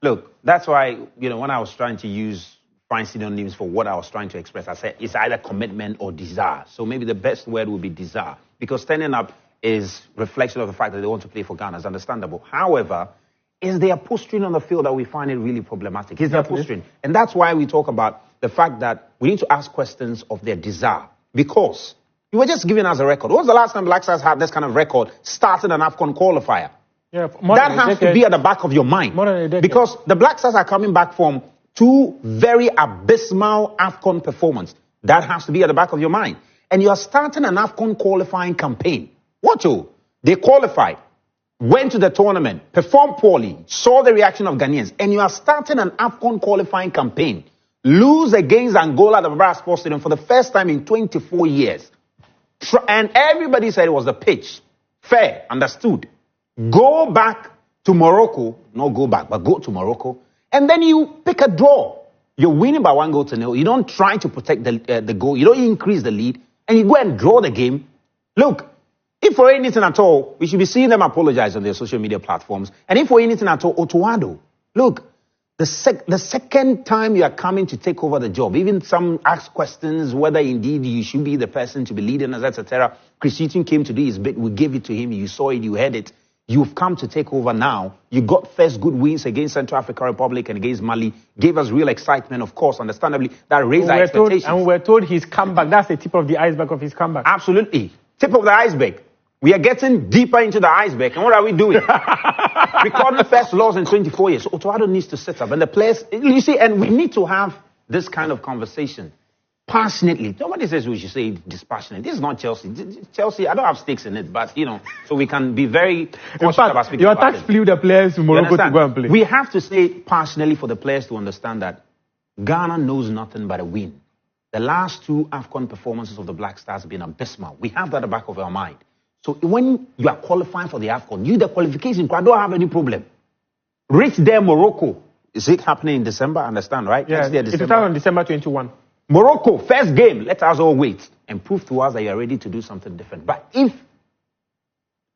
Look, that's why, when I was trying to find synonyms for what I was trying to express, I said it's either commitment or desire. So maybe the best word would be desire, because standing up is reflection of the fact that they want to play for Ghana. It's understandable. However, it's their posturing on the field that we find it really problematic. It's their posturing. And that's why we talk about the fact that we need to ask questions of their desire. Because you were just giving us a record. When was the last time Black Stars had this kind of record, starting an AFCON qualifier? Yeah, that has to be at the back of your mind. More than a decade. Because the Black Stars are coming back from 2 very abysmal AFCON performances. That has to be at the back of your mind. And you are starting an AFCON qualifying campaign. Watch you. They qualified, went to the tournament, performed poorly, saw the reaction of Ghanaians, and you are starting an AFCON qualifying campaign. Lose against Angola at the Barra Sports Stadium for the first time in 24 years. And everybody said it was the pitch. Fair, understood. Go back to Morocco, not go back, but go to Morocco, and then you pick a draw. You're winning by 1-0. You don't try to protect the goal. You don't increase the lead, and you go and draw the game. Look, if for anything at all, we should be seeing them apologize on their social media platforms. And if for anything at all, Otto Addo, look, the second time you are coming to take over the job, even some ask questions whether indeed you should be the person to be leading us, etc. Chris Hughton came to do his bit. We gave it to him. You saw it. You heard it. You've come to take over now. You got first good wins against Central African Republic and against Mali. Gave us real excitement, of course, understandably. That raised our expectations. And we're told his comeback. That's the tip of the iceberg of his comeback. Absolutely. Tip of the iceberg. We are getting deeper into the iceberg. And what are we doing? Recording first loss in 24 years. So Otto Addo needs to sit up. And the players, you see, and we need to have this kind of conversation passionately. Nobody says we should say dispassionate. This is not Chelsea. Chelsea, I don't have stakes in it, but, so we can be very cautious about speaking your about attacks flew the players to Morocco to go and play. We have to say passionately for the players to understand that Ghana knows nothing but a win. The last 2 AFCON performances of the Black Stars have been abysmal. We have that at the back of our mind. So when you are qualifying for the AFCON, the qualification, I don't have any problem. Reach there, Morocco. Is it happening in December? Understand, right? Yeah, it's on December 21. Morocco, first game. Let us all wait and prove to us that you are ready to do something different. But if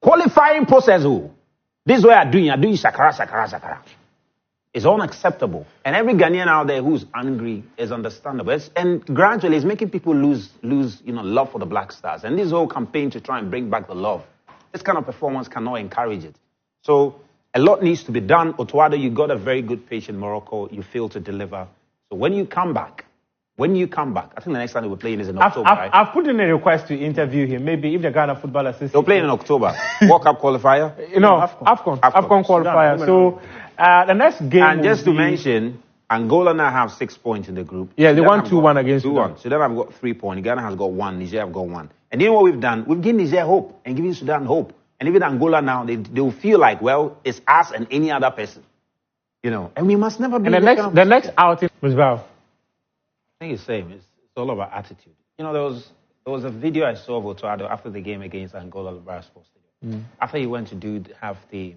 qualifying process, this is what you're doing shakara. It's unacceptable. And every Ghanaian out there who's angry is understandable. And gradually it's making people lose love for the Black Stars. And this whole campaign to try and bring back the love, this kind of performance cannot encourage it. So a lot needs to be done. Otto Addo, you got a very good pitch in Morocco. You failed to deliver. So when you come back, I think the next time we're playing is in October, right? I've put in a request to interview him. Maybe if the Ghana Football Association... You're playing in October. World Cup qualifier? AFCON qualifier. So the next game... And just to mention, Angola now have 6 points in the group. Yeah, they won 2-1 against Sudan. Sudan have got 3 points. Ghana has got 1. Niger have got 1. And you know what we've done? We've given Niger hope and given Sudan hope. And even Angola now, they will feel like, well, it's us and any other person. And we must never be... And the next outing was Musbau. I think it's the same. It's all about attitude. There was a video I saw of Otto Addo after the game against Angola at the Barra Sports Stadium. After he went to have the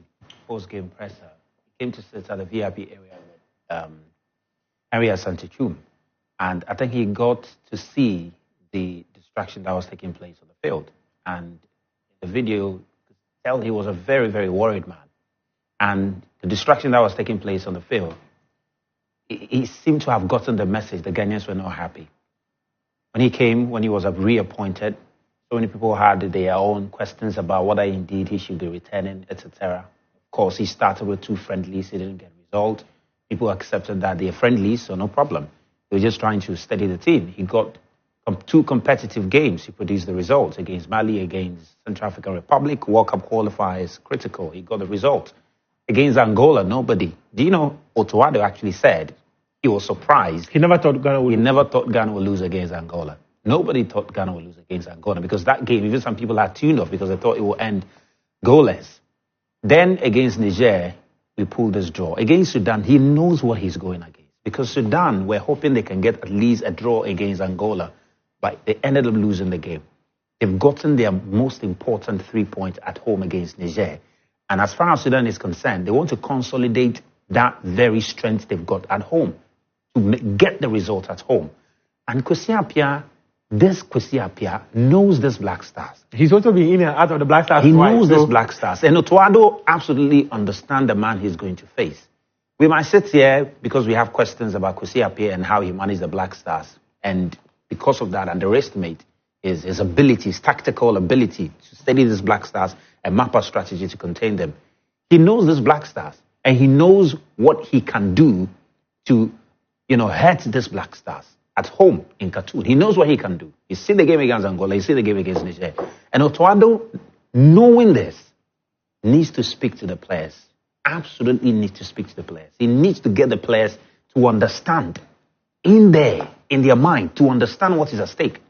post-game presser, he came to sit at the VIP area with Henry Asante-Chum. And I think he got to see the distraction that was taking place on the field. And in the video, you could tell he was a very, very worried man. And the distraction that was taking place on the field, he seemed to have gotten the message. The Ghanaians were not happy. When he was reappointed, so many people had their own questions about whether indeed he should be returning, etc. Of course, he started with 2 friendlies. He didn't get a result. People accepted that they're friendlies, so no problem. They were just trying to steady the team. He got 2 competitive games. He produced the results against Mali, against Central African Republic. World Cup qualifiers, critical. He got the result. Against Angola, nobody. Do you know Otto Addo actually said he was surprised. He never thought Ghana would lose against Angola. Nobody thought Ghana would lose against Angola because that game, even some people had tuned off because they thought it would end goalless. Then against Niger, we pulled this draw. Against Sudan, he knows what he's going against. Because Sudan, we're hoping they can get at least a draw against Angola, but they ended up losing the game. They've gotten their most important 3 points at home against Niger. And as far as Sudan is concerned, they want to consolidate that very strength they've got at home to get the result at home. And Kwesi Appiah knows this Black Stars. He's also been in and out of the Black Stars. He knows this Black Stars. And Otto Addo absolutely understands the man he's going to face. We might sit here because we have questions about Kwesi Appiah and how he managed the Black Stars. And because of that, underestimate his ability, his tactical ability to study these Black Stars and map a strategy to contain them. He knows these Black Stars, and he knows what he can do to, hurt these Black Stars at home in Khartoum. He knows what he can do. He's seen the game against Angola, he's seen the game against Niger. And Otto Addo, knowing this, needs to speak to the players. Absolutely needs to speak to the players. He needs to get the players to understand in their mind, to understand what is at stake.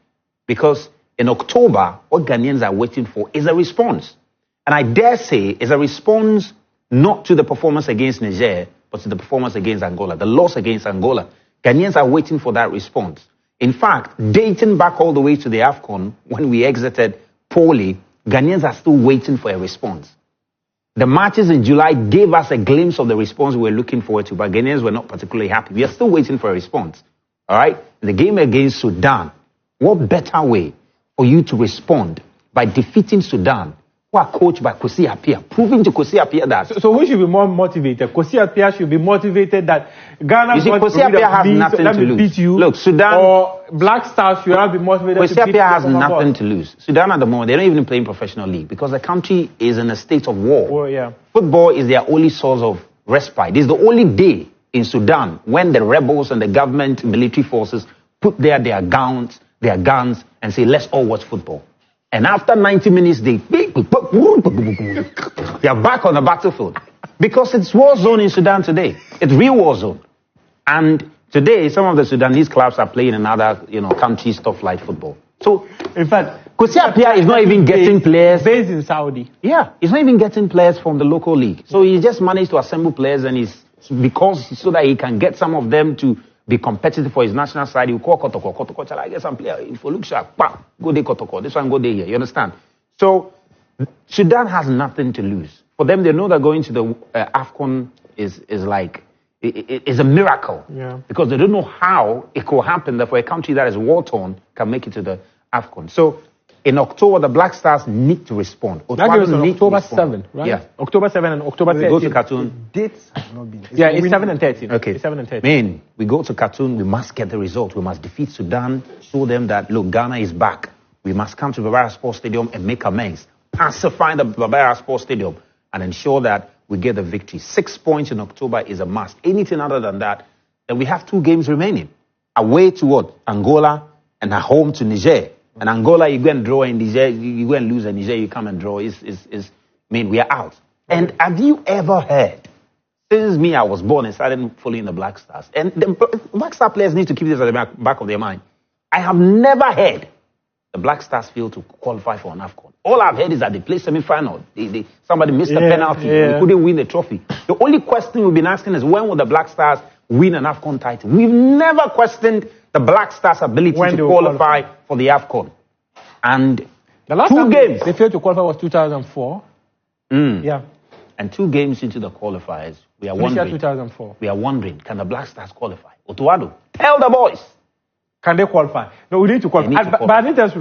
Because in October, what Ghanaians are waiting for is a response. And I dare say is a response not to the performance against Niger, but to the performance against Angola, the loss against Angola. Ghanaians are waiting for that response. In fact, dating back all the way to the AFCON, when we exited poorly, Ghanaians are still waiting for a response. The matches in July gave us a glimpse of the response we were looking forward to, but Ghanaians were not particularly happy. We are still waiting for a response. All right? The game against Sudan, what better way for you to respond by defeating Sudan, who are coached by Kwesi Appiah, proving to Kwesi Appiah that... So who should be more motivated? Kwesi Appiah should be motivated that Ghana... You see, Kwesi Appiah has nothing to lose. Beat you, look, Sudan... Or Black Stars should not be motivated Kwesi Appiah has nothing to lose. Sudan at the moment, they're not even playing professional league because the country is in a state of war. Well, yeah. Football is their only source of respite. This is the only day in Sudan when the rebels and the government military forces put their guns, and say, let's all watch football. And after 90 minutes, they are back on the battlefield. Because it's war zone in Sudan today. It's real war zone. And today, some of the Sudanese clubs are playing in other, countries, stuff like football. So, in fact, Kwesi Appiah is not even getting players. Based in Saudi. Yeah, he's not even getting players from the local league. So he just managed to assemble players, and so that he can get some of them to be competitive for his national side. He will call Kotoko. Shall I get some player? If you look sharp, go there Kotoko. This one go there here. You understand? So Sudan has nothing to lose. For them, they know that going to the AFCON is like is a miracle. Yeah. Because they don't know how it could happen that for a country that is war-torn can make it to the AFCON. So in October, the Black Stars need to respond. That is on October 7, right? Yeah. October 7 and October 13. We go to Khartoum. Dates have not been... Yeah, it's 7 and 13. Okay. It's 7 and 13. We go to Khartoum, we must get the result. We must defeat Sudan, show them that, look, Ghana is back. We must come to Barbara Sports Stadium and make amends. Pacify the Barbara Sports Stadium and ensure that we get the victory. 6 points in October is a must. Anything other than that, then we have 2 games remaining. Away to what? Angola, and at home to Niger. And Angola, you go and draw in Niger, you go and lose in Niger, you come and draw. We are out. And have you ever heard, since me, I was born and started following the Black Stars, and the Black Star players need to keep this at the back of their mind. I have never heard the Black Stars fail to qualify for an AFCON. All I've heard is that they played semi-final. Somebody missed a penalty. They couldn't win the trophy. The only question we've been asking is when will the Black Stars win an AFCON title? We've never questioned the Black Stars' ability to qualify for the AFCON. And the last 2 games they failed to qualify was 2004. Yeah. And 2 games into the qualifiers, we are wondering. 2004. We are wondering, can the Black Stars qualify? Otto Addo, tell the boys. Can they qualify? No, we need to qualify. But I think that's